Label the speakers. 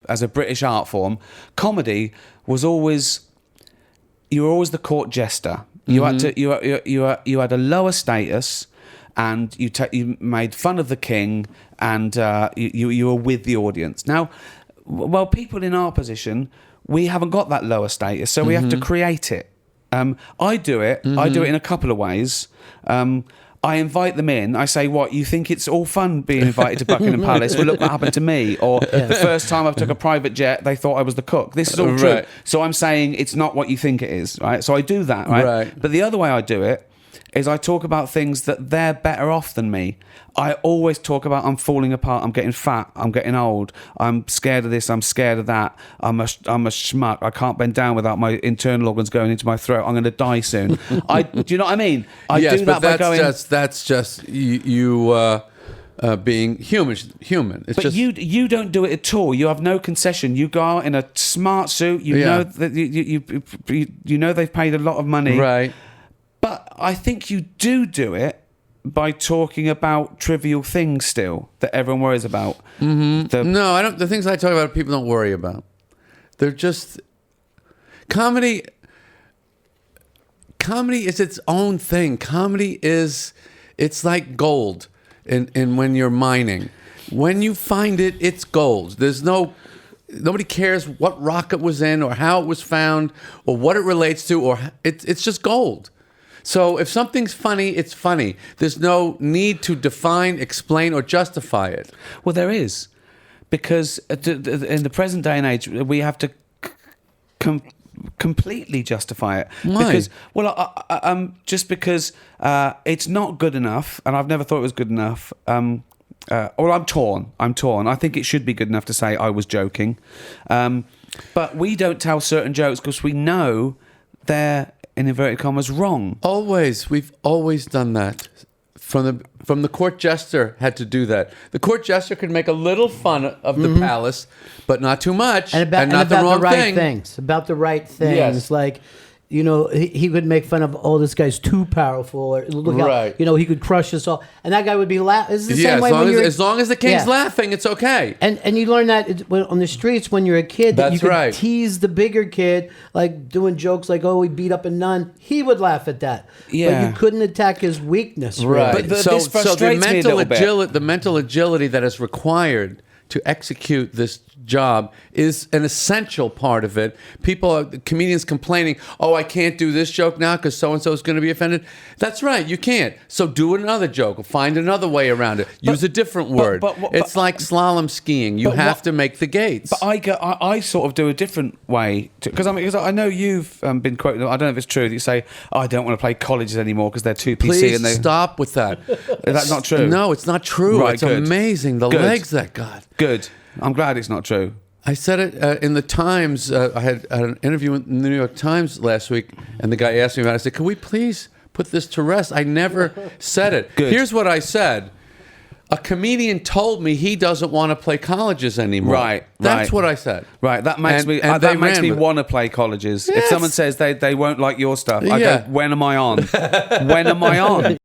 Speaker 1: as a British art form, comedy was always, you were always the court jester. You had to you had a lower status, and you made fun of the king, and you were with the audience. Now, well, people in our position, we haven't got that lower status, so we have to create it. I do it in a couple of ways. I invite them in. I say, what, you think it's all fun being invited to Buckingham Palace? Well, look what happened to me. Or the first time I took a private jet, they thought I was the cook. This is all true. So I'm saying it's not what you think it is, right? So I do that, right? But the other way I do it is I talk about things that they're better off than me. I always talk about, I'm falling apart, I'm getting fat, I'm getting old, I'm scared of this, I'm scared of that, I'm a schmuck, I can't bend down without my internal organs going into my throat, I'm going to die soon. Do you know what I mean? I do that by going...
Speaker 2: That's just you being human. It's
Speaker 1: but you don't do it at all. You have no concession. You go out in a smart suit. You know that you know they've paid a lot of money.
Speaker 2: Right.
Speaker 1: But I think you do it by talking about trivial things still that everyone worries about.
Speaker 2: No, I don't. The things I talk about, people don't worry about. They're just comedy. Comedy is its own thing. Comedy is, it's like gold in when you're mining. When you find it, it's gold. Nobody cares what rock it was in or how it was found or what it relates to, or it's just gold. So if something's funny, it's funny. There's no need to define, explain, or justify it.
Speaker 1: Well, there is, because in the present day and age, we have to completely justify it.
Speaker 2: Why?
Speaker 1: Because, well, just because it's not good enough, and I've never thought it was good enough. Well, I'm torn. I think it should be good enough to say I was joking, but we don't tell certain jokes because we know they're, in inverted commas, wrong.
Speaker 2: We've always done that. From the court jester had to do that. The court jester could make a little fun of the palace, but not too much, and not the wrong thing.
Speaker 3: About the right things.
Speaker 2: Yes.
Speaker 3: Like, you know, he would make fun of, oh, this guy's too powerful, or look how, you know, he could crush us all, and that guy would be laughing. It's the same way
Speaker 2: as long as the king's laughing, it's okay.
Speaker 3: And you learn that on the streets when you're a kid, that you could tease the bigger kid, like doing jokes like, oh, he beat up a nun. He would laugh at that.
Speaker 1: Yeah.
Speaker 3: But you couldn't attack his weakness.
Speaker 2: Right.
Speaker 3: Really.
Speaker 1: But
Speaker 2: So the mental agility that is required to execute this job is an essential part of it. Comedians complaining, oh, I can't do this joke now because so-and-so is going to be offended. That's right, you can't. So do another joke. Find another way around it. Use a different word. It's like slalom skiing. You have to make the gates.
Speaker 1: But I sort of do a different way. Because I know you've been quoted, I don't know if it's true, that you say, oh, I don't want to play colleges anymore because they're too PC.
Speaker 2: Please stop with that.
Speaker 1: Is that not true?
Speaker 2: No, it's not true.
Speaker 1: Right,
Speaker 2: it's amazing. The legs that got.
Speaker 1: Good. I'm glad it's not true.
Speaker 2: I said it in the Times. I had an interview in the New York Times last week, and the guy asked me about it. I said, can we please put this to rest? I never said it.
Speaker 1: Good.
Speaker 2: Here's what I said. A comedian told me he doesn't want to play colleges anymore.
Speaker 1: Right.
Speaker 2: That's what I said.
Speaker 1: Right. That makes me want to play colleges. Yes. If someone says they won't like your stuff, I go, when am I on? When am I on?